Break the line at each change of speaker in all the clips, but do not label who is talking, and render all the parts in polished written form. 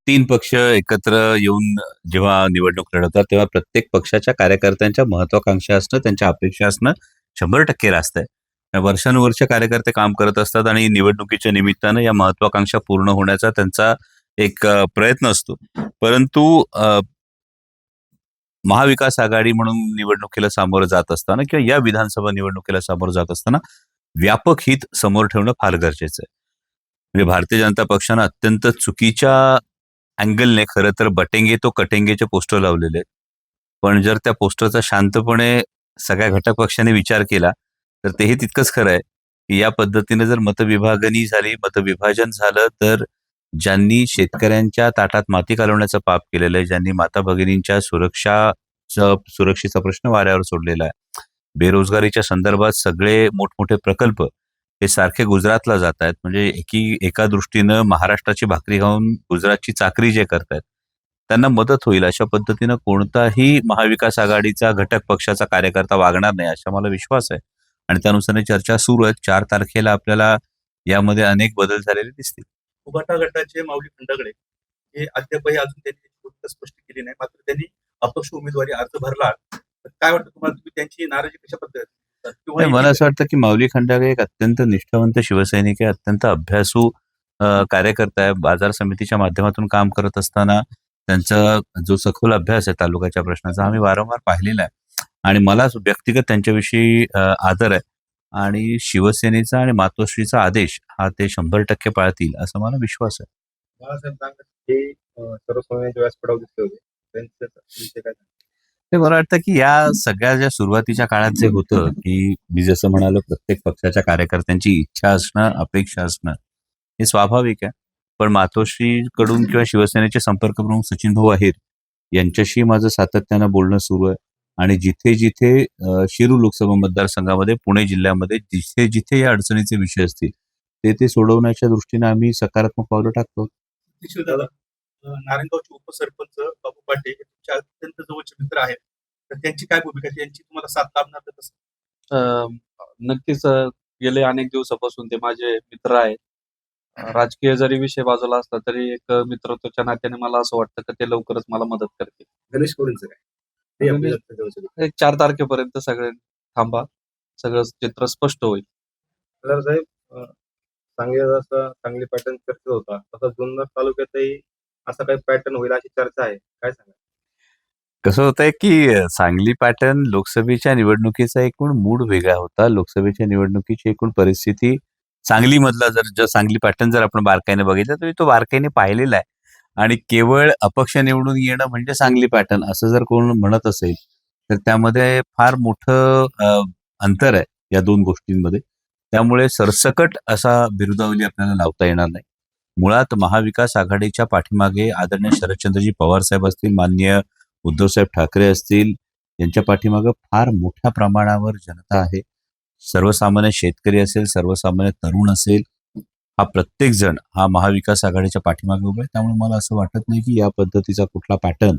तीन पक्ष एकत्र येऊन जेव्हा निवडणूक लढवतात, तेव्हा प्रत्येक पक्षाच्या कार्यकर्त्यांच्या महत्वाकांक्षा असणं, त्यांच्या अपेक्षा असणं 100% रास्त आहे. वर्षानुवर्ष कार्यकर्ते काम करत असतात आणि निवडणुकीच्या निमित्तानं या महत्वाकांक्षा पूर्ण होण्याचा त्यांचा एक प्रयत्न असतो. परंतु महाविकास आघाडी म्हणून निवडणुकीला सामोरं जात असताना किंवा या विधानसभा निवडणुकीला सामोरं जात असताना व्यापक हित समोर ठेवणं फार गरजेचं आहे. म्हणजे भारतीय जनता पक्षानं अत्यंत चुकीच्या अँगलने खरं तर बटेंगे तो कटेंगेचे पोस्टर लावलेले आहेत. पण जर त्या पोस्टरचा शांतपणे सगळ्या घटक पक्षांनी विचार केला, तर तेही तितकंच खरं आहे, की या पद्धतीने जर मतविभागणी झाली, मतविभाजन झालं, तर ज्यांनी शेतकऱ्यांच्या ताटात माती घालवण्याचं पाप केलेलं आहे, ज्यांनी माता भगिनींच्या सुरक्षेचा प्रश्न वाऱ्यावर सोडलेला आहे. बेरोजगारीच्या संदर्भात सगळे मोठमोठे प्रकल्प हे सारखे गुजरातला जात आहेत. म्हणजे एका दृष्टीनं महाराष्ट्राची भाकरी खाऊन गुजरातची चाकरी जे करतायत, त्यांना मदत होईल अशा पद्धतीनं कोणताही महाविकास आघाडीचा घटक पक्षाचा कार्यकर्ता वागणार नाही, असा मला विश्वास आहे. आणि त्यानुसार चर्चा सुरू आहेत. 4 तारखेला आपल्याला यामध्ये अनेक बदल झालेले दिसतील.
उभाटा गटाचे माऊली खंडागळे हे अद्यापही अजून त्यांनी त्याची भूमिका स्पष्ट केली नाही. मात्र त्यांनी अपक्ष उमेदवारी अर्ज भरला. तर काय वाटतं तुम्हाला, तुम्ही त्यांची नाराजी कशा पद्धतीने
नाही, मला असं वाटतं की माऊली खंडागळे एक अत्यंत निष्ठावंत शिवसैनिक आहे, अत्यंत अभ्यासू कार्यकर्ता आहे. बाजार समितीच्या माध्यमातून काम करत असताना त्यांचा जो सखोल अभ्यास आहे तालुक्याच्या प्रश्नाचा हा मी वारंवार पाहिलेला आहे आणि मला व्यक्तिगत त्यांच्याविषयी आदर आहे आणि शिवसेनेचा आणि मातोश्रीचा आदेश हा ते 100% पाळतील असा मला विश्वास आहे.
बाळासाहेब दांगट हे सर्वसामान्यांच्या व्यासपीठावर दिसले होते. त्यांचा विषय काय?
ते मला वाटतं की या सगळ्या ज्या सुरुवातीच्या काळात जे होतं की मी जसं म्हणालो प्रत्येक पक्षाच्या कार्यकर्त्यांची इच्छा असणं, अपेक्षा असणं हे स्वाभाविक आहे. पण मातोश्रीकडून किंवा शिवसेनेचे संपर्क प्रमुख सचिन भाऊ अहिर यांच्याशी माझं सातत्यानं बोलणं सुरू आहे आणि जिथे-जिथे शिरूर लोकसभा मतदारसंघामध्ये, पुणे जिल्ह्यामध्ये जिथे-जिथे या अडचणीचे विषय असतील, ते सोडवण्याच्या दृष्टीने आम्ही सकारात्मक पावलं टाकतो.
दादा, नारायणगावचे उपसरपंच बाबू पाटे हे तुमच्या अत्यंत जवळचे मित्र आहेत. तर त्यांची काय भूमिका, त्यांची तुम्हाला साथ लाभणार का कसं?
नक्कीच गेले अनेक दिवसापासून ते माझे मित्र आहेत. राजकीय जरी विषय बाजूला असला तरी एक मित्रत्वाच्या नात्याने मला असं वाटतं की ते लवकरच मला मदत करतील.
गणेश कोळींचं काय? ते आपल्या जवळचे.
एक 4 तारखेपर्यंत सगळे थांबा. सगळं चित्र स्पष्ट होईल.
तर साहेब, सांगली पॅटर्न चर्चेत होता, तसा जुन्नर तालुक्यातही असा काही पॅटर्न होईल अशी चर्चा आहे. काय सांगा?
कसं होतंय की सांगली पॅटर्न लोकसभेच्या निवडणुकीचा एकूण मूड वेगळा होता. लोकसभेच्या निवडणुकीची एकूण परिस्थिती सांगलीमधला जर सांगली पॅटर्न जर आपण बारकाईने बघितलं तर तो बारकाईने पाहिलेला आहे आणि केवळ अपक्ष निवडून येणं म्हणजे सांगली पॅटर्न असं जर कोण म्हणत असेल, तर त्यामध्ये फार मोठं अंतर आहे या 2 गोष्टींमध्ये. त्यामुळे सरसकट असा बिरुदावली आपल्याला लावता येणार नाही. मुळात महाविकास आघाडीच्या पाठीमागे आदरणीय शरदचंद्रजी पवार साहेब असतील, माननीय उद्धवसाहेब ठाकरे असतील, यांच्या पाठीमागे फार मोठ्या प्रमाणावर जनता आहे. सर्वसामान्य शेतकरी असेल, सर्वसामान्य तरुण असेल, हा प्रत्येक जण हा महाविकास आघाडीच्या पाठीमागे उभा आहे. त्यामुळे मला असं वाटत नाही की या पद्धतीचा कुठला पॅटर्न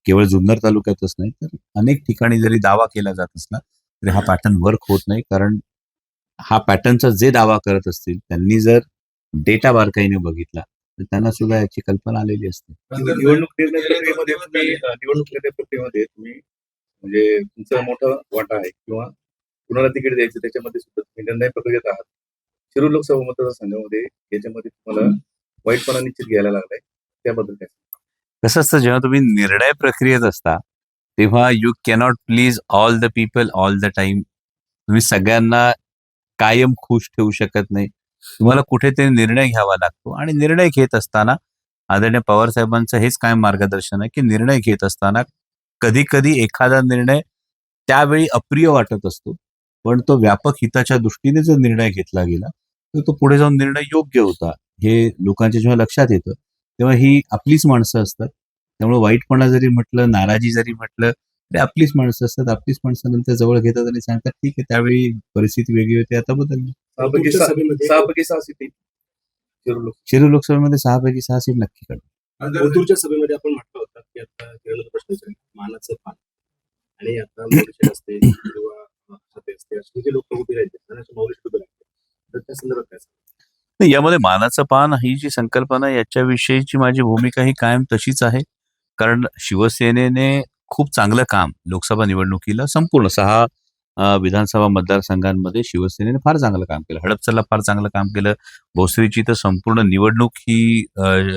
केवळ जुन्नर तालुक्यातच नाही, तर अनेक ठिकाणी जरी दावा केला जात असला, तरी हा पॅटर्न वर्क होत नाही. कारण हा पॅटर्नचा जे दावा करत असतील, त्यांनी जर डेटा बारकाईने बघितला, तर त्यांना सुद्धा याची कल्पना आलेली असते.
निवडणूक निर्णय प्रक्रियेमध्ये तुम्ही म्हणजे तुमचा मोठा वाटा आहे किंवा कुणाला तिकीट द्यायचं त्याच्यामध्ये सुद्धा तुम्ही निर्णय प्रक्रियेत आहात. शिरूर लोकसभा मतदारसंघामध्ये याच्यामध्ये तुम्हाला वाईटपणा निश्चित घ्यायला लागलाय, त्याबद्दल काय?
कसं असतं जेव्हा तुम्ही निर्णय प्रक्रियेत असता, तेव्हा you cannot please all the people all the time. तुम्ही सगळ्यांना कायम खुश ठेवू शकत नाही. तुम्हाला कुठेतरी निर्णय घ्यावा लागतो आणि निर्णय घेत असताना आदरणीय पवार साहेबांचं हेच कायम मार्गदर्शन आहे, की निर्णय घेत असताना कधी-कधी एखादा निर्णय त्यावेळी अप्रिय वाटत असतो. पण तो व्यापक हिताच्या दृष्टीने जर निर्णय घेतला गेला, तर तो पुढे जाऊन निर्णय योग्य होता. हे लोकांच्या जेव्हा लक्षात येतं, तेव्हा ही आपलीच माणसं असतात. त्यामुळे वाईटपणा जरी म्हटलं, नाराजी जरी म्हटलं, तरी आपलीच माणसं असतात. आपलीच माणसं नंतर जवळ घेतात आणि सांगतात, "ठीक आहे, त्यावेळी परिस्थिती वेगळी होती, आता बदलली."
6 पैकी 6 सीट
शिरूर लोकसभेमध्ये 6 पैकी 6 सीट नक्की काढू.
ओतूरच्या सभेमध्ये आपण म्हटलं होतं की आता किरण प्रश्न विचारला, मानाचं पान आणि आता मॉरिशस असते किंवा खाते असते अशी जे लोक उभी राहायचे आणि मॉरिशस उभे राहायचे, तर त्या संदर्भात काय सांगा?
नाही, यामध्ये मानाचं पान ही जी संकल्पना याच्याविषयीची माझी भूमिका ही कायम तशीच आहे. कारण शिवसेनेने खूप चांगलं काम लोकसभा निवडणुकीला संपूर्ण 6 विधानसभा मतदारसंघांमध्ये शिवसेनेने फार चांगलं काम केलं. हडपसरला फार चांगलं काम केलं. भोसरीची तर संपूर्ण निवडणूक ही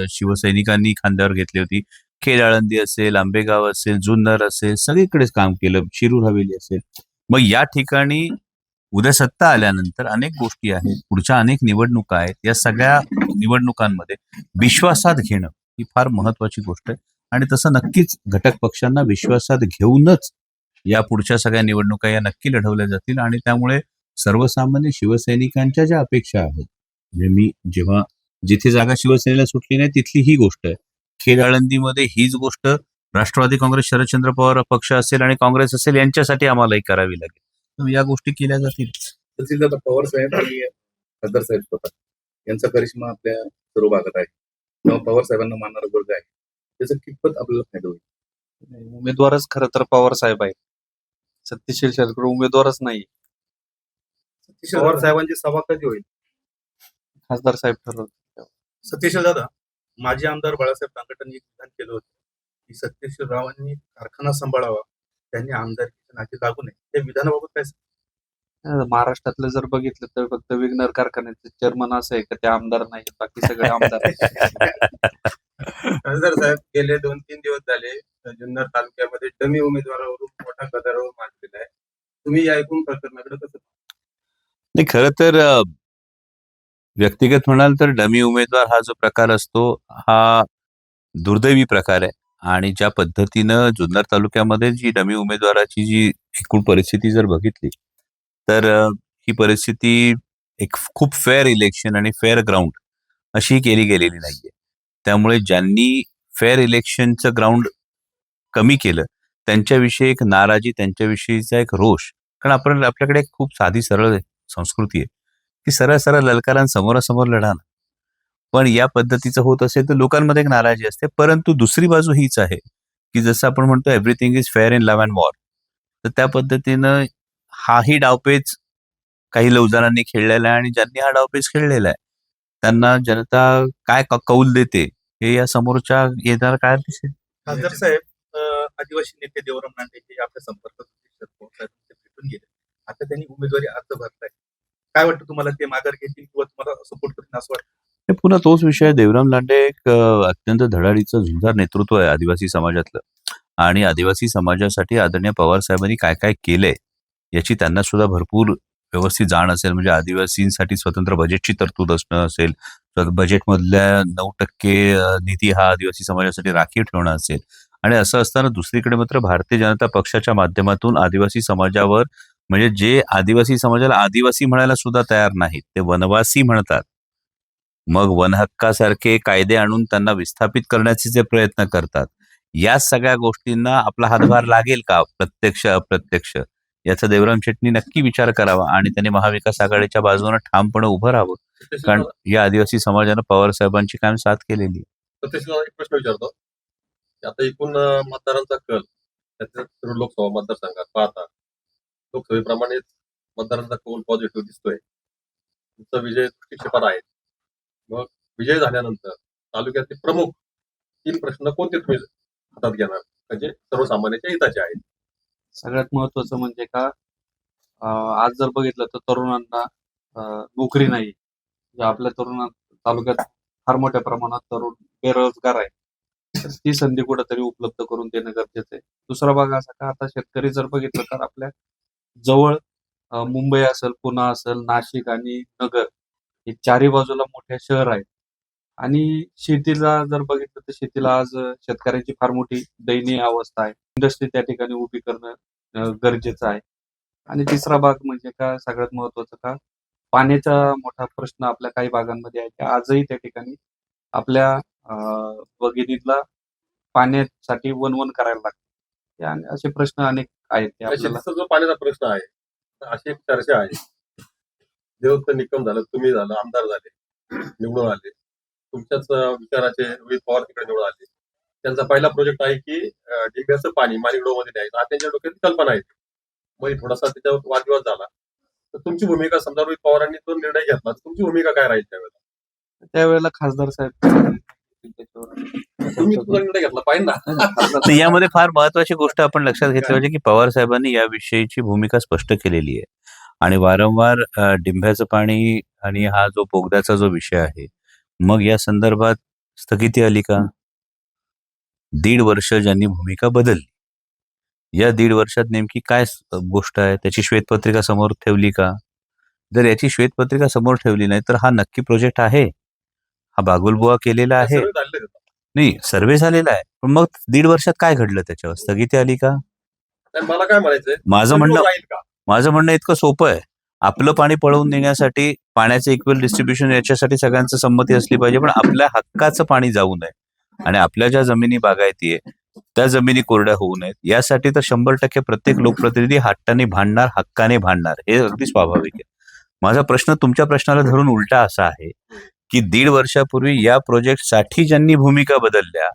शिवसैनिकांनी खांद्यावर घेतली होती. खेड आळंदी असेल, आंबेगाव असेल, जुन्नर असेल, सगळीकडेच काम केलं. शिरूर हवेली असेल. मग या ठिकाणी उद्या सत्ता आल्यानंतर अनेक गोष्टी आहेत. पुढच्या अनेक निवडणुका आहेत. या सगळ्या निवडणुकांमध्ये विश्वासात घेणं ही फार महत्वाची गोष्ट आहे आणि तसं नक्कीच घटक पक्षांना विश्वासात घेऊनच या पुढच्या सगळ्या निवडणुका या नक्की लढवल्या जातील आणि त्यामुळे सर्वसामान्य शिवसैनिकांच्या ज्या अपेक्षा आहेत, म्हणजे मी जेव्हा जिथे जागा शिवसेनेला सुटली नाही तिथली ही गोष्ट आहे. खेड आळंदीमध्ये हीच गोष्ट राष्ट्रवादी काँग्रेस, शरदचंद्र पवार पक्ष असेल आणि काँग्रेस असेल यांच्यासाठी आम्हालाही करावी लागेल. तर या गोष्टी केल्या जातील.
तहसीलदार पवार साहेब आणि खासदार साहेब स्वतः यांचा करिश्मा आपल्या सर्व भागात आहे किंवा पवार साहेबांना मानणारा वर्ग आहे. त्याचा कितपत आपल्याला फायदा होईल?
उमेदवारच खरं तर पवार साहेब आहेत. सत्यशील शेरकर उमेदवारच नाही.
पवार साहेबांची सभा कधी होईल?
खासदार साहेब ठरवतात.
सत्यशील दादा, माजी आमदार बाळासाहेब दांगटांनी एक विधान केलं होतं की सत्यशील रावांनी कारखाना सांभाळावा, त्यांनी आमदारकीचे नाते लागू नये. त्या विधानाबाबत काय
महाराष्ट्रातलं जर बघितलं तर फक्त विघ्नर कारखान्याचे चेअरमन असं आहे का ते आमदार नाही, बाकी सगळे आमदार आहेत.
खासदार साहेब गेले 2-3 दिवस झाले जुन्नर तालुक्यामध्ये डमी उमेदवारावरून मोठा गदारोळ माजलेला आहे. तुम्ही या एकूण प्रकरणाकडे कसं
नाही, खरं तर व्यक्तिगत म्हणाल तर डमी उमेदवार हा जो प्रकार असतो हा दुर्दैवी प्रकार आहे आणि ज्या पद्धतीनं जुन्नर तालुक्यामध्ये जी डमी उमेदवाराची जी एकूण परिस्थिती जर बघितली तर ही परिस्थिती एक खूप फेअर इलेक्शन आणि फेअर ग्राउंड अशी केली गेलेली नाहीये. त्यामुळे ज्यांनी फेअर इलेक्शनचं ग्राउंड कमी केलं त्यांच्याविषयी एक नाराजी, त्यांच्याविषयीचा एक रोष. कारण आपल्याकडे एक खूप साधी सरळ संस्कृती आहे की सरळ सरळ ललकारान समोरासमोर लढा ना. पण या पद्धतीचं होत असेल तर लोकांमध्ये एक नाराजी असते. परंतु दुसरी बाजू हीच आहे की जसं आपण म्हणतो everything is fair in love and war. तर त्या पद्धतीनं हाही डावपेच काही लौजारांनी खेळलेला आहे आणि ज्यांनी हा डावपेच खेळलेला आहे त्यांना जनता काय कौल देते हे या समोरच्या येणाऱ्या काळात दिसेल.
खासदार साहेब, आदिवासी नेते देवराम लांडे हे आपल्या संपर्कात होते, शरद पवार साहेब ते भेटून गेले. आता त्यांनी उमेदवारी अर्ज भरलाय. काय वाटतं तुम्हाला, ते माघार घेतील किंवा तुम्हाला सपोर्ट करतील असं वाटतं?
हे पुन्हा तोच विषय आहे. देवराम लांडे एक अत्यंत धडाडीचं झुंजार नेतृत्व आहे आदिवासी समाजातलं आणि आदिवासी समाजासाठी आदरणीय पवार साहेबांनी काय काय केलंय याची त्यांना सुद्धा भरपूर व्यवस्थित जाण असेल. म्हणजे आदिवासींसाठी स्वतंत्र बजेटची तरतूद असणं असेल, तर बजेटमधल्या 9% निधी हा आदिवासी समाजासाठी राखीव ठेवणं असेल आणि असं असताना दुसरीकडे मात्र भारतीय जनता पक्षाच्या माध्यमातून आदिवासी समाजावर म्हणजे जे आदिवासी समाजाला आदिवासी म्हणायला सुद्धा तयार नाहीत ते वनवासी म्हणतात. मग वनहक्कासारखे कायदे आणून त्यांना विस्थापित करण्याचे जे प्रयत्न करतात, या सगळ्या गोष्टींना आपला हातभार लागेल का प्रत्यक्ष अप्रत्यक्ष याचा देवराम शेट्टी नक्की विचार करावा आणि त्यांनी महाविकास आघाडीच्या बाजूने ठामपणे उभं राहावं. कारण या आदिवासी समाजानं पवार साहेबांची कायम साथ केलेली आहे.
सत्यशील एक प्रश्न विचारतो की आता एकूण मतदारांचा कल त्याच्या सर्व लोकसभा मतदारसंघात पाहता लोकसभेप्रमाणेच मतदारांचा कौल पॉझिटिव्ह दिसतोय. तुमचा विजय दृष्टिक्षेपात आहे. मग विजय झाल्यानंतर तालुक्यातील प्रमुख 3 प्रश्न कोणते तुम्ही हातात घेणार म्हणजे सर्वसामान्यांच्या हिताचे आहेत?
सगळ्यात महत्वाचं म्हणजे का आज जर बघितलं तर तरुणांना नोकरी नाही. म्हणजे आपल्या तालुक्यात फार मोठ्या प्रमाणात तरुण बेरोजगार आहे. तर ती संधी कुठेतरी उपलब्ध करून देणं गरजेचं आहे. दुसरा भाग असा का आता शेतकरी जर बघितलं तर आपल्या जवळ मुंबई असेल, पुणे असेल, नाशिक आणि नगर हे चारही बाजूला मोठे शहर आहेत आणि शेतीला जर बघितलं तर शेतीला आज शेतकऱ्यांची फार मोठी दयनीय अवस्था आहे. इंडस्ट्री त्या ठिकाणी उभी करणं गरजेचं आहे. आणि तिसरा भाग म्हणजे का सगळ्यात महत्वाचं का पाण्याचा मोठा प्रश्न आपल्या काही भागांमध्ये आहे की आजही त्या ठिकाणी आपल्या भगिनीला पाण्यासाठी वणवण करायला लागते आणि असे प्रश्न अनेक आहेत ते आपल्याला.
शेतीचा जो पाण्याचा प्रश्न आहे तर अशी एक चर्चा आहे. देवदत्त निकम झालं, तुम्ही झालं, आमदार झाले, निवडून आले, तुमच्याच विचाराचे रोहित पवार तिकडे निवडून आले. त्यांचा पहिला प्रोजेक्ट आहे की डिंब्याचं पाणी माणिकडोमध्ये द्यायचं. आज त्यांच्या डोक्यात कल्पना आहे. मग थोडासा त्याच्यावर वादविवाद झाला. तर तुमची भूमिका समजा रोहित पवारांनी तो निर्णय घेतला, तुमची भूमिका काय राहील त्यावेळेला?
त्यावेळेला खासदार साहेब त्याच्यावर
तुम्ही तुझा निर्णय घेतला पाहिजे ना.
तर यामध्ये फार महत्वाची गोष्ट आपण लक्षात घेतली पाहिजे की पवार साहेबांनी याविषयीची भूमिका स्पष्ट केलेली आहे आणि वारंवार डिंभ्याचं पाणी आणि हा जो बोगद्याचा जो विषय आहे, मग या संदर्भात स्थगिती आली का? 1.5 वर्ष ज्यांनी भूमिका बदलली, या 1.5 वर्षात नेमकी काय गोष्ट आहे, त्याची श्वेतपत्रिका समोर ठेवली का? जर याची श्वेतपत्रिका समोर ठेवली नाही तर हा नक्की प्रोजेक्ट आहे, हा बागुलबुवा केलेला आहे.
सर्व झालेलं आहे.
नाही, सर्वे झालेला आहे, पण मग 1.5 वर्षात काय घडलं, त्याच्यावर स्थगिती आली का?
नाही, मला काय म्हणायचंय,
माझं
विरोध
म्हणणं
राहील का?
माझं म्हणणं इतकं सोपं आहे. आपलं पाणी पळवून नेण्यासाठी पाण्याचं इक्वल डिस्ट्रीब्युशन याच्यासाठी सगळ्यांचं संमती असली पाहिजे, पण आपल्या हक्काचं पाणी जाऊ नये आणि आपल्या ज्या जमिनी बागायती आहे त्या जमिनी कोरड्या होऊ नयेत यासाठी तर 100% प्रत्येक लोकप्रतिनिधी हट्टाने भांडणार, हक्काने भांडणार, हे अगदी स्वाभाविक आहे. माझा प्रश्न तुमच्या प्रश्नाला धरून उलटा असा आहे की 1.5 वर्षापूर्वी या प्रोजेक्टसाठी ज्यांनी भूमिका बदलल्या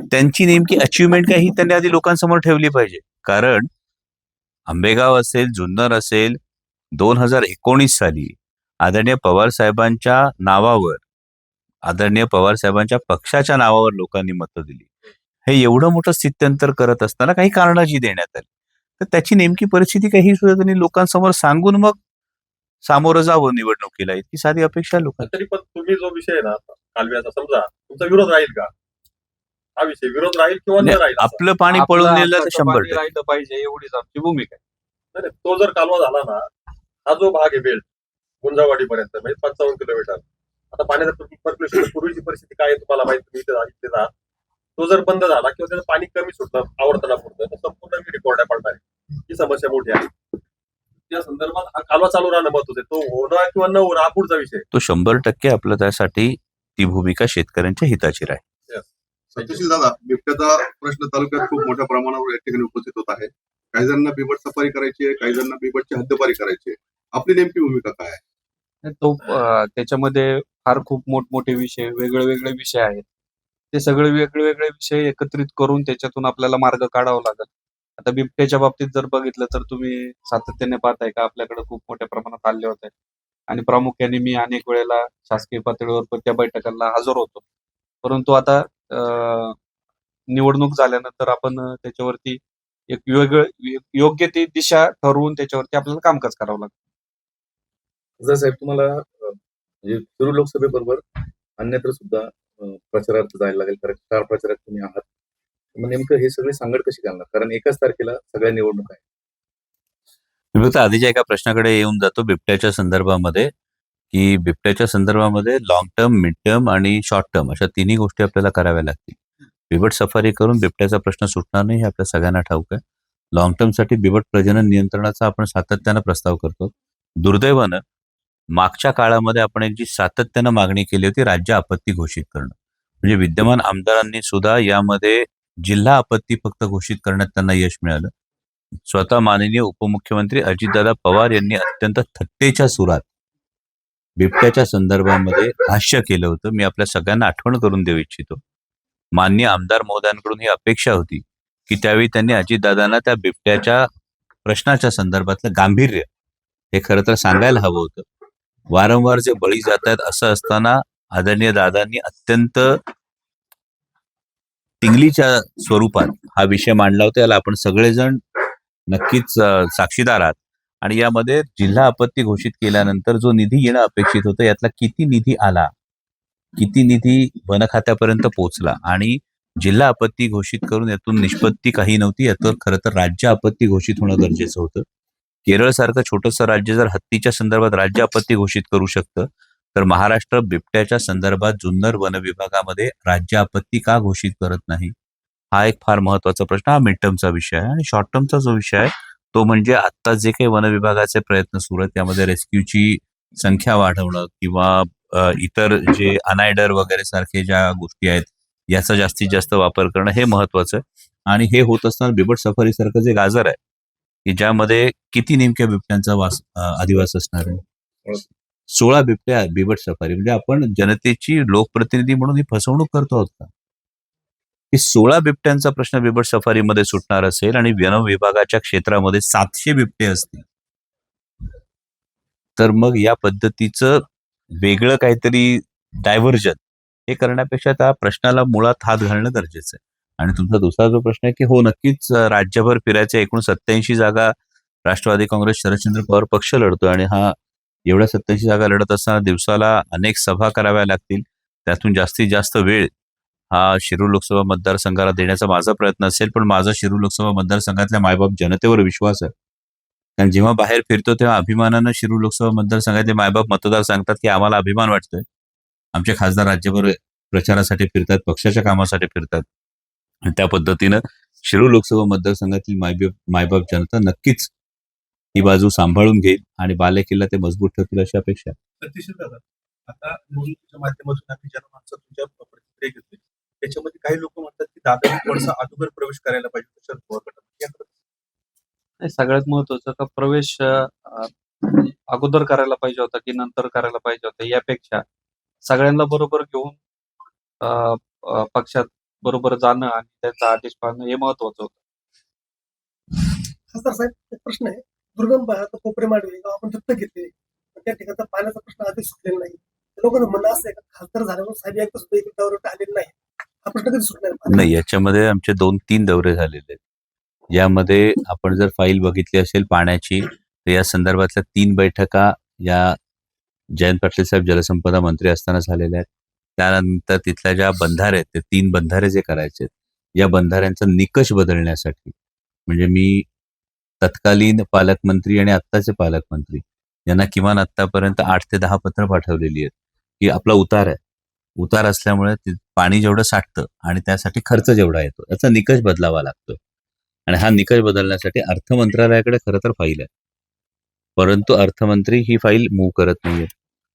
त्यांची नेमकी अचिव्हमेंट काय ही त्यांनी आधी लोकांसमोर ठेवली पाहिजे. कारण आंबेगाव असेल, जुन्नर असेल, 2019 साली आदरणीय पवार साहेबांच्या नावावर, आदरणीय पवार साहेबांच्या पक्षाच्या नावावर लोकांनी मतं दिली. हे एवढं मोठं स्थित्यंतर करत असताना काही कारणं जी देण्यात आली, तर त्याची नेमकी परिस्थिती काही ही सुद्धा त्यांनी लोकांसमोर सांगून मग सामोरं जावं निवडणुकीला, इतकी साधी अपेक्षा लोकांची.
तरी पण तुम्ही जो विषय आहे ना कालव्याचा, समजा तुमचा विरोध राहील का? हा विषय विरोध राहील किंवा न
नाही,
राहील?
आपलं पाणी पळून
आपलं
नेलं तर
हक्काचं
100%.
पाणी राहिलं पाहिजे एवढीच आमची भूमिका आहे.
नाही, नाही, तो जर कालवा झाला ना, हा जो भाग आहे बेल्ट गुंजावाडी पर्यंत म्हणजे 55 किलोमीटर, आता पाण्याचं सर्क्युलेशन पूर्वीची परिस्थिती काय आहे तुम्हाला माहिती, तुम्ही इथे जा. तो जर बंद झाला किंवा त्याचं पाणी कमी सुटलं आवर्तनापुरतं तर संपूर्ण रिकॉर्ड पडणार आहे. ही समस्या मोठी आहे. त्या संदर्भात हा कालवा चालू राहणं महत्वाचं आहे. तो होणं किंवा न होणं हा पुढचा विषय आहे.
तो 100% आपलं त्यासाठी ती भूमिका शेतकऱ्यांच्या हिताची राहील.
सत्यशील दादा, बिबट्याचा प्रश्न तालुक्यात खूप मोठ्या प्रमाणावर या ठिकाणी उपस्थित होत आहे. काही जणांना बिबट सफारी करायची आहे, काही जणांना बिबटची हद्दपारी करायची आहे. आपली नेमकी भूमिका काय आहे?
तो त्याच्यामध्ये फार खूप मोठमोठे विषय, वेगळे विषय आहेत. ते सगळे वेगळे विषय एकत्रित करून त्याच्यातून आपल्याला मार्ग काढावा लागेल. आता बिबट्याच्या बाबतीत जर बघितलं तर तुम्ही सातत्याने पाहताय का आपल्याकडे खूप मोठ्या प्रमाणात हल्ले होत आहेत आणि प्रामुख्याने मी अनेक वेळेला शासकीय पातळीवर त्या बैठकांना हजर होतो. परंतु आता निवडणूक झाल्यानंतर आपण त्याच्यावरती एक योग्य ती दिशा ठरवून त्याच्यावरती आपल्याला कामकाज करावं लागतं.
जर साहेब तुम्हाला म्हणजे शिरूर लोकसभेबरोबर अन्यत्र सुद्धा प्रचारार्थ जायला लागेल, कारण स्टार प्रचारक तुम्ही आहात. मग नेमकं हे सगळे सांगड कशी घालणार, कारण एकाच तारखेला सगळ्या निवडणूक आहे.
मी फक्त आधीच्या एका प्रश्नाकडे येऊन जातो बिबट्याच्या संदर्भामध्ये, की बिबट्याच्या संदर्भामध्ये लॉंग टर्म, मिड टर्म आणि शॉर्ट टर्म अशा तिन्ही गोष्टी आपल्याला कराव्या लागतील. बिबट सफारी करून बिबट्याचा प्रश्न सुटणार नाही हे आपल्या सगळ्यांना ठाऊक आहे. लॉंग टर्मसाठी बिबट प्रजनन नियंत्रणाचा आपण सातत्यानं प्रस्ताव करतो. दुर्दैवानं मागच्या काळामध्ये आपण एक जी सातत्यानं मागणी केली होती, राज्य आपत्ती घोषित करणं. म्हणजे विद्यमान आमदारांनी सुद्धा यामध्ये जिल्हा आपत्ती फक्त घोषित करण्यात त्यांना यश मिळालं. स्वतः माननीय उपमुख्यमंत्री अजितदादा पवार यांनी अत्यंत थट्टेच्या सुरात बिबट्याच्या संदर्भामध्ये भाष्य केलं होतं. मी आपल्या सगळ्यांना आठवण करून देऊ इच्छितो. माननीय आमदार महोदयांकडून ही अपेक्षा होती की त्यावेळी त्यांनी अजितदादांना त्या बिबट्याच्या प्रश्नाच्या संदर्भातलं गांभीर्य हे खरं तर सांगायला हवं होतं. वारंवार जे बळी जात आहेत असं असताना आदरणीय दादांनी अत्यंत टिंगलीच्या स्वरूपात हा विषय मांडला होता. याला आपण सगळेजण नक्कीच साक्षीदार आहात. आणि यामध्ये जिल्हा आपत्ती घोषित केल्यानंतर जो निधी येणं अपेक्षित होतं यातला किती निधी आला, किती निधी वन खात्यापर्यंत पोहोचला आणि जिल्हा आपत्ती घोषित करून यातून निष्पत्ती काही नव्हती. यातून खरं तर राज्य आपत्ती घोषित होणं गरजेचं होतं. केरळ सारखं छोटंसं राज्य जर हत्तीच्या संदर्भात राज्य आपत्ती घोषित करू शकतं तर महाराष्ट्र बिबट्याच्या संदर्भात जुन्नर वन विभागामध्ये राज्य आपत्ती का घोषित करत नाही, हा एक फार महत्वाचा प्रश्न. हा मिड टर्मचा विषय आहे. आणि शॉर्ट टर्मचा जो विषय आहे तो म्हणजे आता जे काही वन विभागाचे प्रयत्न सुरू आहेत त्यामध्ये रेस्क्यूची संख्या वाढवणं किंवा इतर जे अनायडर वगैरे सारखे ज्या गोष्टी आहेत याचा जास्तीत जास्त वापर करणं हे महत्वाचं आहे. आणि हे होत असताना बिबट सफारी सारखं जे गाजर आहे की ज्यामध्ये किती नेमक्या बिबट्यांचा अधिवास असणार आहे, 16 बिबट्या बिबट सफारी, म्हणजे आपण जनतेची लोकप्रतिनिधी म्हणून ही फसवणूक करतो आहोत का? की 16 बिबट्यांचा प्रश्न बिबट सफारीमध्ये सुटणार असेल आणि वन विभागाच्या क्षेत्रामध्ये 700 बिबटे असतील तर मग या पद्धतीचं वेगळं काहीतरी डायव्हर्जन हे करण्यापेक्षा त्या प्रश्नाला मुळात हात घालणं गरजेचं आहे. आणि तुमचा दुसरा जो प्रश्न आहे की हो नक्कीच राज्यभर फिरायचे एकूण 87 जागा राष्ट्रवादी काँग्रेस शरदचंद्र पवार पक्ष लढतोय आणि हा एवढ्या 87 जागा लढत असताना दिवसाला अनेक सभा कराव्या लागतील. त्यातून जास्तीत जास्त वेळ हा शिरूर लोकसभा मतदारसंघाला देण्याचा माझा प्रयत्न असेल. पण माझा शिरूर लोकसभा मतदारसंघातल्या मायबाप जनतेवर विश्वास आहे. कारण जेव्हा बाहेर फिरतो तेव्हा अभिमानानं शिरूर लोकसभा मतदारसंघातले मायबाप मतदार सांगतात की आम्हाला अभिमान वाटतोय. आमचे खासदार राज्यभर प्रचारासाठी फिरतात, पक्षाच्या कामासाठी फिरतात. आणि त्या पद्धतीनं शिरूर लोकसभा मतदारसंघातील मायबाप जनता नक्कीच ही बाजू सांभाळून घेईल आणि बालेकिल्ला ते मजबूत ठरतील अशी अपेक्षा आहे.
सतीश दादा, आता निवडणुकीच्या माध्यमातून आम्ही जनमानसात तुमच्या प्रतिक्रिया घेतली. त्याच्यामध्ये काही लोक म्हणतात की दादांनी थोडासा अगोदर प्रवेश करायला पाहिजे शरद पवार गटामध्ये. याकडे
नाही, सगळ्यात महत्वाचं का प्रवेश अगोदर करायला पाहिजे होता की नंतर करायला पाहिजे होता यापेक्षा सगळ्यांना बरोबर घेऊन पक्षात बरोबर जाणं आणि त्यांचा आदेश पाळणं हे महत्वाचं होतं.
खासदार साहेब, एक प्रश्न आहे. दुर्गम भागात कोपरेमाडवे गाव आपण दत्तक घेतले, पण त्या ठिकाणचा पाण्याचा प्रश्न आधी सुटलेला नाही. लोकांना म्हणणं असं आहे का खासदार झाल्यावर साहेब एकदा सुद्धा एक दौऱ्यावर आलेले नाही, हा प्रश्न कधी सुटणार नाही?
नाही, याच्यामध्ये आमचे 2-3 दौरे झालेले आहेत. यामध्ये आपण जर फाईल बघितली असेल पाण्याची तर या संदर्भातल्या 3 बैठका या जयंत पाटील साहेब जलसंपदा मंत्री असताना झालेल्या आहेत. त्यानंतर तिथल्या ज्या बंधारे आहेत ते 3 बंधारे जे करायचे या बंधाऱ्यांचा निकष बदलण्यासाठी म्हणजे मी तत्कालीन पालकमंत्री आणि आत्ताचे पालकमंत्री यांना किमान आतापर्यंत 8 ते 10 पत्र पाठवलेली आहेत की आपला उतार आहे. उतार असल्यामुळे पाणी जेवढं साठतं आणि त्यासाठी खर्च जेवढा येतो याचा निकष बदलावा लागतोय. आणि हा निकष बदलण्यासाठी अर्थ मंत्रालयाकडे खरं तर फाईल आहे. परंतु अर्थमंत्री ही फाईल मूव्ह करत नाहीये.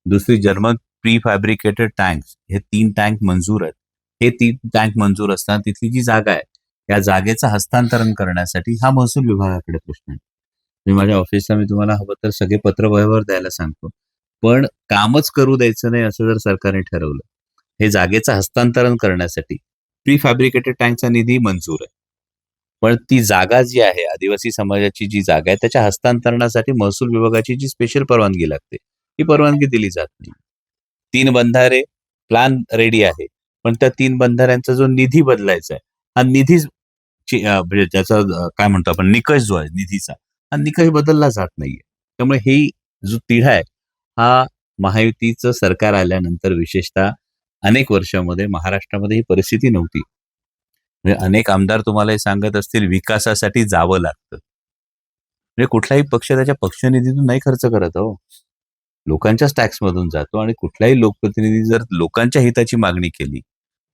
दुसरी जर्मन प्री फॅब्रिकेटेड टँक्स हे 3 टँक मंजूर आहेत. हे 3 टँक मंजूर असताना तिथली जी जागा आहे या जागेचं हस्तांतरण करण्यासाठी हा महसूल विभागाकडे प्रश्न आहे. मी माझ्या ऑफिसला मी तुम्हाला हवं तर सगळे पत्र व्यवहार द्यायला सांगतो. पण कामच करू द्यायचं नाही असं जर सरकारने ठरवलं, हे जागेचं हस्तांतरण करण्यासाठी प्री फॅब्रिकेटेड टँकचा निधी मंजूर आहे. पण ती जागा जी आहे आदिवासी समाजाची जी जागा आहे त्याच्या हस्तांतरणासाठी महसूल विभागाची जी स्पेशल परवानगी लागते ही परवानगी दिली जात नाही. 3 बंधारे प्लॅन रेडी आहे, पण त्या 3 बंधाऱ्यांचा जो निधी बदलायचा आहे हा निधी म्हणजे त्याचा काय म्हणतो आपण निकष जो आहे निधीचा हा निकष बदलला जात नाहीये. त्यामुळे ही जो तिढा आहे हा महायुतीचं सरकार आल्यानंतर विशेषतः अनेक वर्षामध्ये महाराष्ट्रामध्ये ही परिस्थिती नव्हती. म्हणजे अनेक आमदार तुम्हाला हे सांगत असतील विकासासाठी जावं लागतं. म्हणजे कुठलाही पक्ष त्याच्या पक्षनिधीतून नाही खर्च करत हो, लोकांच्याच टॅक्समधून जातो. आणि कुठलाही लोकप्रतिनिधी जर लोकांच्या हिताची मागणी केली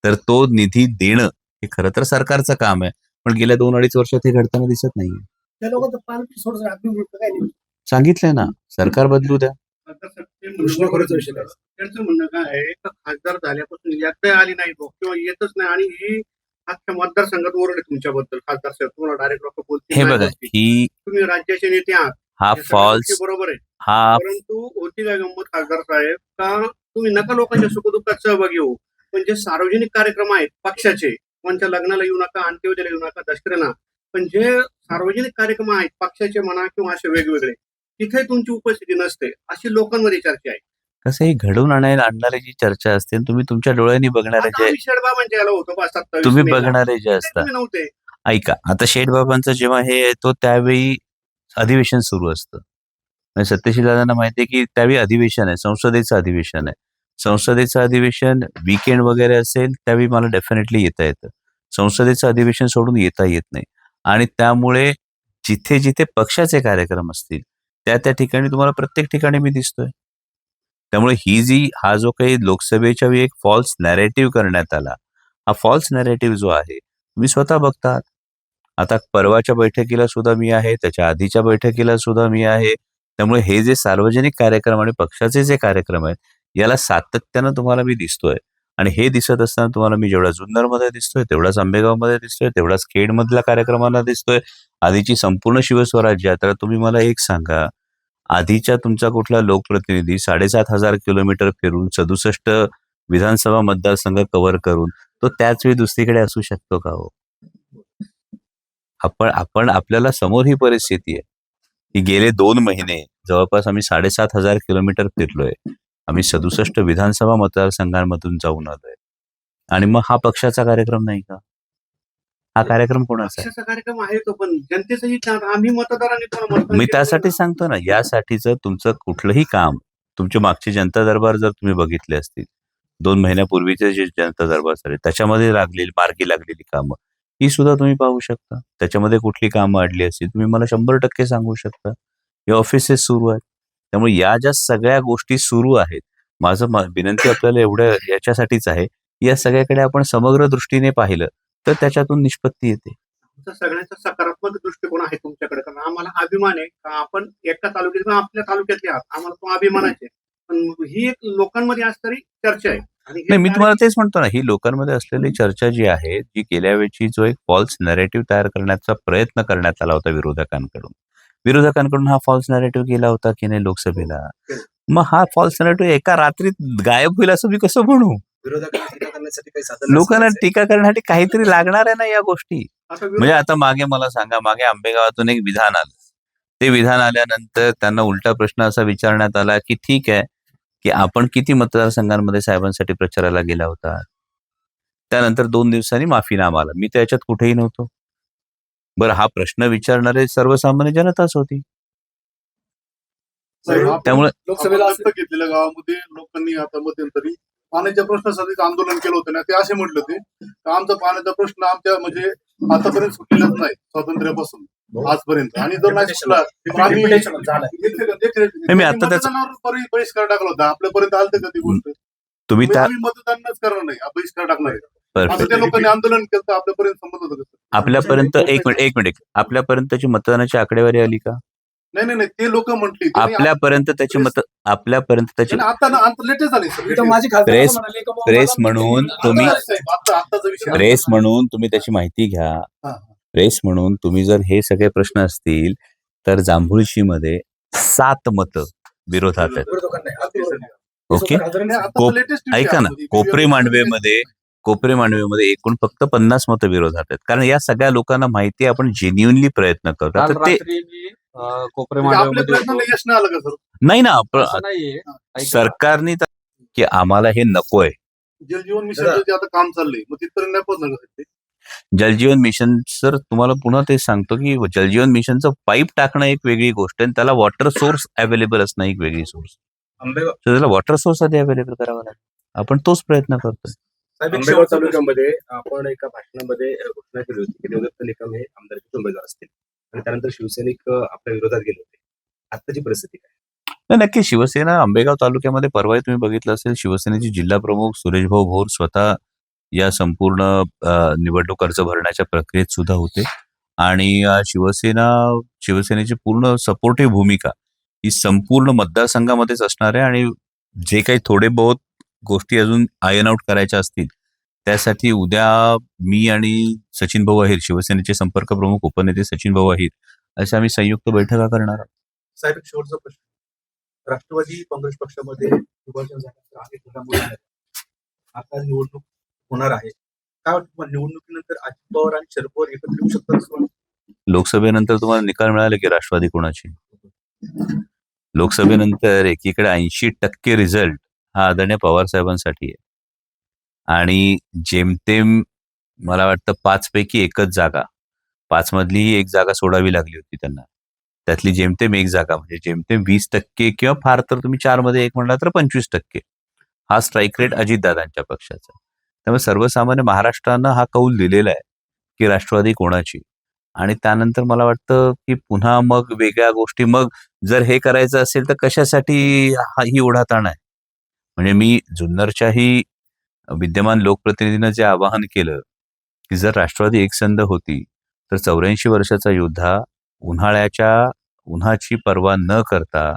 तर तो निधी देणं हे खरं तर सरकारचं काम आहे. पण गेल्या 2-2.5 वर्षात हे घडताना दिसत नाहीये.
त्या लोकांचं पाणी सोडून अभिवृद्धी काय नाही.
सांगितलंय ना, सरकार बदलू द्या.
कृष्णाखोऱ्याचा विषय काय?
त्यांचं म्हणणं काय आहे का खासदार झाल्यापासून एकदा आली नाही तो किंवा येतच नाही आणि ही अख्ख्या मतदारसंघात ओरडे तुमच्याबद्दल खासदार साहेब तुम्हाला डायरेक्ट लोक बोलतील
हे
नाही
बघा
बोलतील.
ही
तुम्ही राज्याचे नेते आहात
हा
हे सगळ्या
फॉल्स
गोष्टी बरोबर आहे
हा
परंतु होती काय गंमत खासदार साहेब का तुम्ही नका लोकांच्या सुखदुःखात सहभागी होऊ पण जे सार्वजनिक कार्यक्रम आहेत पक्षाचे कोणत्या लग्नाला येऊ नका अंत्यविधीला येऊ नका दसऱ्याला पण जे सार्वजनिक कार्यक्रम आहेत पक्षाचे म्हणा किंवा असे वेगवेगळे तिथे तुमची उपस्थिती नसते अशी लोकांमध्ये चर्चा आहे.
कसं हे घडवून आणणारी जी चर्चा असते तुम्ही तुमच्या डोळ्यांनी बघणारे
आता
जे
आम्ही शेडबाबांच्या याला होतो 27
तुम्ही
मेला.
बघणारे जे
तिथे
असतात
तुम्ही नव्हते.
ऐका आता शेठबाबांचं जेव्हा हे येतो त्यावेळी अधिवेशन सुरू असतं. म्हणजे सत्यशील दादांना माहिती आहे की त्यावेळी अधिवेशन आहे, संसदेचं अधिवेशन आहे. संसदेचं अधिवेशन वीकेंड वगैरे असेल त्यावेळी मला डेफिनेटली येता येतं. संसदेचं अधिवेशन सोडून येता येत नाही. आणि त्यामुळे जिथे जिथे पक्षाचे कार्यक्रम असतील त्या ठिकाणी तुम्हाला प्रत्येक ठिकाणी मी दिसतोय. त्यामुळे हा जो काही लोकसभेच्या वेळी एक फॉल्स नॅरेटिव्ह करण्यात आला हा फॉल्स नॅरेटिव्ह जो आहे तुम्ही स्वतः बघतात. आता परवाच्या बैठकीला सुद्धा मी आहे, त्याच्या आधीच्या बैठकीला सुद्धा मी आहे. त्यामुळे हे जे सार्वजनिक कार्यक्रम आणि पक्षाचे जे कार्यक्रम आहेत याला सातत्यानं तुम्हाला मी दिसतोय. आणि हे दिसत असताना तुम्हाला मी जेवढा जुन्नरमध्ये दिसतोय तेवढाच आंबेगावमध्ये दिसतोय तेवढाच खेडमधल्या कार्यक्रमांना दिसतोय. आधीची संपूर्ण शिवस्वराज्य यात्रा तुम्ही मला एक सांगा, आधीच्या तुमचा कुठला लोकप्रतिनिधी 7,500 किलोमीटर फिरून 67 विधानसभा मतदारसंघ कव्हर करून तो त्याच वेळी दुसरीकडे असू शकतो का हो? आपल्याला समोर ही परिस्थिती आहे की गेले 2 महिने जवळपास आम्ही 7,500 किलोमीटर फिरलोय. आम्ही 67 विधानसभा मतदारसंघांमधून जाऊन आलोय. आणि मग हा पक्षाचा कार्यक्रम नाही का? हा कार्यक्रम कोणाचा आहे?
पक्षाचा कार्यक्रम आहे तो, पण जनतेचं हित आम्ही मतदारांनी तुम्हाला मतदान
मी
केलं
त्यासाठी
ना.
सांगतो ना, यासाठीचं तुमचं कुठलंही काम, तुमचे मागचे जनता दरबार जर तुम्ही बघितले असतील, 2 महिन्यापूर्वीचे जे जनता दरबार झाले, त्याच्यामध्ये मार्गी लागलेली कामं, ही सुद्धा तुम्ही पाहू शकता. त्याच्यामध्ये कुठली कामं अडली असतील, तुम्ही मला 100% सांगू शकता. हे ऑफिसेस सुरू आहेत. त्यामुळे या ज्या सगळ्या गोष्टी सुरू आहेत, माझं विनंती आपल्याला एवढ्या याच्यासाठीच आहे, या सगळ्याकडे आपण समग्र दृष्टीने पाहिलं, तर त्याच्यातून निष्पत्ती येते.
आमचा सगळ्यांचा सकारात्मक दृष्टिकोन आहे तुमच्याकडे, कारण आम्हाला अभिमान आहे का आपण एका तालुक्यात किंवा आपल्या तालुक्यातले आहात, आम्हाला तो अभिमानाचे. पण ही एक लोकांमध्ये असणारी चर्चा आहे. आणि हे
नाही, मी
कार्य-
तुम्हाला तेच म्हणतो ना, ही लोकांमध्ये असलेली चर्चा जी आहे, जी गेल्या वेळची जो एक फॉल्स नॅरेटिव्ह तयार करण्याचा प्रयत्न करण्यात आला होता विरोधकांकडून. विरोधकांकडून हा फॉल्स नॅरेटिव्ह केला होता की नाही लोकसभेला? मग हा फॉल्स नॅरेटिव्ह एका रात्रीत गायब होईल असं मी कसं म्हणू?
विरोधकांना टीका करण्यासाठी काही साधन
लोकांना टीका करण्यासाठी काहीतरी लागणार आहे ना या गोष्टी.
आता
म्हणजे आता मागे मला सांगा, मागे आंबेगावातून एक विधान आलं. ते विधान आल्यानंतर त्यांना उलटा प्रश्न असा विचारण्यात आला, की ठीक आहे, की आपण किती मतदारसंघांमध्ये साहेबांसाठी प्रचाराला गेला होता? त्यानंतर 2 दिवसांनी माफीनामा आला. मी त्याच्यात कुठेही नव्हतो. बरं, हा प्रश्न विचारणारे सर्वसामान्य जनताच होती. त्यामुळे
लोकसभेला दत्तक घेतलेल्या गावामध्ये लोकांनी आता मध्यंतरी पाण्याच्या प्रश्नासाठी आंदोलन केलं होतं ना, ते असे म्हटलं ते का आमचा पाण्याचा प्रश्न आमच्या म्हणजे आतापर्यंत सुटलेलाच नाही स्वातंत्र्यापासून आजपर्यंत. आणि जर नाही सुटला तर आम्ही
नाही, मी आता त्याच-
मतदानावर बहिष्कार टाकला होता. आपल्यापर्यंत आलते का ती गोष्ट?
तुम्ही त्या
आम्ही मतदानच करणार नाही, बहिष्कार टाकणार आहे. असं
परफेक्ट.
त्या लोकांनी आंदोलन केलं तर आपल्यापर्यंत समजत होतं कसं?
आपल्यापर्यंत एक मिनिट आपल्यापर्यंतची मतदानाची आकडेवारी आली का?
नाही ते लोक म्हटली
आपल्यापर्यंत त्याची आपल्यापर्यंत त्याची
आता लेटेस्ट झाली सर.
इथं माझी खासदार
प्रेस-
असं म्हणाले का बाबा
प्रेस
मला
म्हणून
तुम्ही-
तुम्ही
आत्ताचा विषय
प्रेस म्हणून तुम्ही त्याची माहिती घ्या.
हा.
प्रेस म्हणून तुम्ही जर हे सगळे प्रश्न असतील तर जांभुळशीमध्ये 7 मतं विरोधात आहेत.
विरोधकांना नाही. अगदी बरोबर.
ओके.
नाही, आता
कोप-
latest
ऐका ना,
विषय आहे.
कोपरे मांडवेमध्ये एकूण फक्त 50 मतं विरोधात आहेत. कारण या सगळ्या लोकांना माहिती आहे आपण जेन्युनली प्रयत्न करतो.
काल
तर ते
रात्री मी कोपरे
म्हणजे आपल्या
मांडव्यामध्ये
प्रयत्नाला यश नाही आलं का सर?
नाही ना,
असं नाहीये. ऐका.
सरकारने की आम्हाला हे नकोय.
जलजीवन मिशनचं जे आता काम चाललंय मग तिथपर्यंत नाही पोहोचणार का ते?
जलजीवन मिशन सर, तुम्हाला पुन्हा ते सांगतो की जलजीवन मिशनचं पाईप टाकणं एक वेगळी गोष्ट आहे आणि त्याला वॉटर सोर्स अवेलेबल असणं एक वेगळी सोर्स.
आंबेगाव
तर त्याला वॉटर सोर्स आधी अवेलेबल करावा लागेल. आपण तोच प्रयत्न करतोय.
साहेब, एक
आंबेगाव
शेवटचा प्रश्न.
तालुक्यामध्ये आपण एका भाषणामध्ये घोषणा केली होती की देवदत्त निकम हे आमदारकीचे उमेदवार असतील आणि त्यानंतर शिवसैनिक आपल्या विरोधात गेले होते. आताची परिस्थिती काय?
नाही, नक्की शिवसेना आंबेगाव तालुक्यामध्ये परवाही तुम्ही बघितलं असेल, शिवसेनेचे जिल्हा प्रमुख सुरेशभाऊ भोर स्वतः या संपूर्ण निवडणूक अर्ज भरण्याच्या प्रक्रियेत सुद्धा होते. आणि शिवसेनेची पूर्ण सपोर्टिव्ह भूमिका ही संपूर्ण मतदारसंघामध्येच असणार आहे. आणि जे काही थोडे बहुत गोष्टी अजून आयन आउट करायच्या असतील त्यासाठी उद्या मी आणि सचिन भाऊ अहिर, शिवसेनेचे संपर्क प्रमुख उपनेते सचिन भाऊ अहिर, अशा आम्ही संयुक्त बैठका करणार आहोत.
साहेब, एक शेवटचा प्रश्न. राष्ट्रवादी काँग्रेस पक्षामध्ये विभाजन झाल्यानंतर अनेक घडामोडी झाल्या. आता निवडणूक होणार आहे. काय वाटतं तुम्हाला, निवडणुकीनंतर अजित पवार आणि शरद पवार एकत्र येऊ शकतात असं वाटतं?
लोकसभेनंतर तुम्हाला निकाल मिळाले की राष्ट्रवादी कोणाची? लोकसभेनंतर एकीकडे 80% रिझल्ट हा आदरणीय पवार साहेबांसाठी आहे. आणि जेमतेम मला वाटतं 5 पैकी एकच जागा, 5 मधलीही एक जागा सोडावी लागली होती त्यांना. त्यातली जेमतेम एक जागा म्हणजे जेमतेम 20% किंवा फार तर तुम्ही 4 मध्ये एक म्हणला तर 25% हा स्ट्राईक रेट अजितदादांच्या पक्षाचा. त्यामुळे सर्वसामान्य महाराष्ट्रानं हा कौल दिलेला आहे की राष्ट्रवादी कोणाची. आणि त्यानंतर मला वाटतं की पुन्हा मग वेगळ्या गोष्टी, मग जर हे करायचं असेल तर कशासाठी ही ओढाताण आहे? म्हणजे मी जुन्नरच्याही विद्यमान लोकप्रतिनिधीनं जे आवाहन केलं की जर राष्ट्रवादी एकसंध होती तर 84 वर्षाचा योद्धा उन्हाची पर्वा न करता,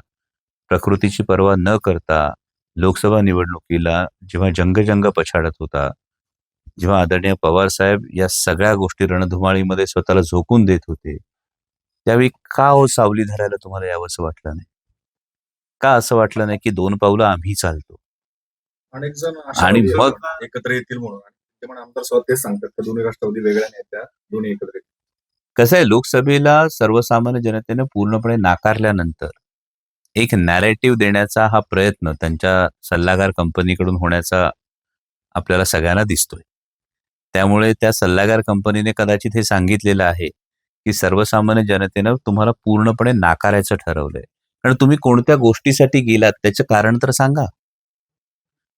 प्रकृतीची पर्वा न करता लोकसभा निवडणुकीला जेव्हा जंग पछाडत होता, जेव्हा आदरणीय पवार साहेब या सगळ्या गोष्टी रणधुमाळीमध्ये स्वतःला झोकून देत होते, त्यावेळी का सावली धरायला तुम्हाला यावंसं वाटलं नाही? का असं वाटलं नाही की 2 पावलं आम्ही चालतो?
अनेक जण
आणि मग
एकत्र येतील म्हणून, ते पण आमदार स्वतः तेच सांगतात की दोन्ही राष्ट्रवादी वेगळ्या नाही, त्या दोन्ही एकत्र येतील.
कसं आहे, लोकसभेला सर्वसामान्य जनतेने पूर्णपणे नाकारल्यानंतर एक नॅरेटिव्ह देण्याचा हा प्रयत्न त्यांच्या सल्लागार कंपनीकडून होण्याचा आपल्याला सगळ्यांना दिसतोय. त्यामुळे त्या सल्लागार कंपनीने कदाचित हे सांगितलेलं आहे, की सर्वसामान्य जनतेनं तुम्हाला पूर्णपणे नाकारायचं ठरवलंय. कारण तुम्ही कोणत्या गोष्टीसाठी गेलात त्याचं कारण तर सांगा.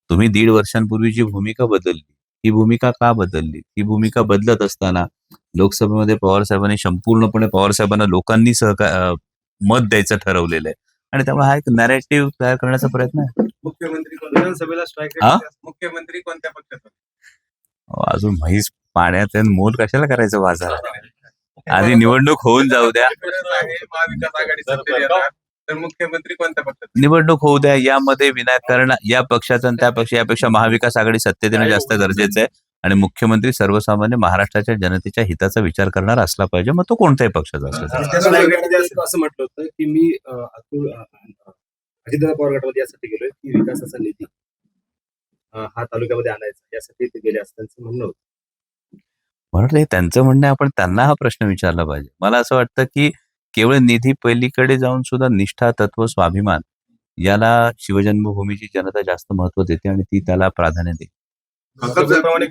तुम्ही 1.5 वर्षांपूर्वी जी भूमिका बदलली, ही भूमिका का बदलली? ही भूमिका बदलत असताना लोकसभेमध्ये पवारसाहेबांनी संपूर्णपणे पवारसाहेबांना लोकांनी मत द्यायचं ठरवलेलं आहे आणि त्यामुळे हा एक नॅरेटिव्ह तयार करण्याचा प्रयत्न आहे.
मुख्यमंत्री विधानसभेला स्ट्राईक
हा?
मुख्यमंत्री कोणत्या पक्षात?
अजून म्हैस पाण्यात आहे, मोल कशाला करायचं बाजारात? आधी निवडणूक होऊन जाऊ द्या.
महाविकास आघाडी सत्तेत येणार तर मुख्यमंत्री कोणत्या पक्षात?
निवडणूक होऊ द्या. यामध्ये विनाकारण या पक्षाचा आणि त्या पक्ष यापेक्षा महाविकास आघाडी सत्तेत येणं जास्त गरजेचं आहे आणि मुख्यमंत्री सर्वसामान्य महाराष्ट्राच्या जनतेच्या हिताचा विचार करणारा असला पाहिजे, मग तो कोणत्याही पक्षाचा असला पाहिजे.
त्या स्ट्राईकमध्ये असं म्हटलं होतं की मी अजितदादा पवार गटामध्ये यासाठी गेलोय की विकासाचा निधी हा तालुक्यामध्ये आणायचा यासाठी ते गेले असं त्यांचं म्हणणं होतं.
म्हणून हे त्यांचं म्हणणं आहे, आपण त्यांना हा प्रश्न विचारला पाहिजे. मला असं वाटतं की केवळ निधी पलीकडे जाऊन सुद्धा निष्ठा, तत्व, स्वाभिमान याला शिवजन्मभूमीची जनता जास्त महत्व देते आणि ती त्याला प्राधान्य देते.
विद्यमान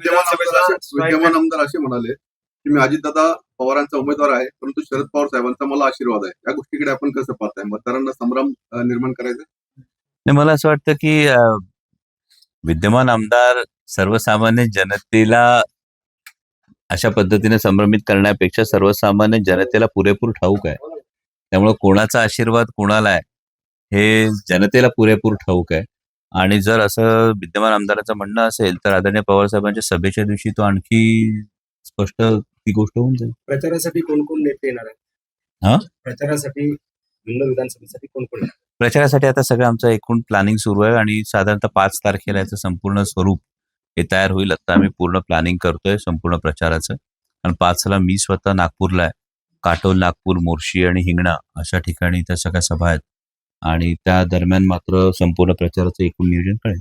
आमदार असे म्हणाले की मी अजितदादा पवारांचा उमेदवार आहे, परंतु शरद पवार साहेबांचा मला आशीर्वाद आहे. या गोष्टीकडे आपण कसं पाहताय? मतदारांना संभ्रम निर्माण करायचा?
नाही, मला असं वाटतं की विद्यमान आमदार सर्वसामान्य जनतेला अशा पद्धतीने संभ्रमित करण्यापेक्षा सर्वसामान्य जनतेला पुरेपूर ठाऊक आहे. त्यामुळे कोणाचा आशीर्वाद कोणाला आहे हे जनतेला पुरेपूर ठाऊक आहे आणि जर असं विद्यमान आमदाराचं म्हणणं असेल तर आदरणीय पवारसाहेबांच्या सभेच्या दिवशी तो आणखी स्पष्ट ती गोष्ट होऊन जाईल.
प्रचारासाठी कोण कोण नेते येणार
हा?
आहेत? प्रचारासाठी भिल्ल विधानसभेसाठी कोण कोण येणार?
प्रचारासाठी आता सगळं आमचं एकूण प्लॅनिंग सुरू आहे आणि साधारणतः 5 तारखेला याचं संपूर्ण स्वरूप हे तयार होईल. आता आम्ही पूर्ण प्लॅनिंग करतोय संपूर्ण प्रचाराचं आणि 5ला मी स्वतः नागपूरला आहे. काटोल, नागपूर, मोर्शी आणि हिंगणा अशा ठिकाणी त्या सगळ्या सभा आहेत आणि त्या दरम्यान मात्र संपूर्ण प्रचाराचं एकूण नियोजन कळेल.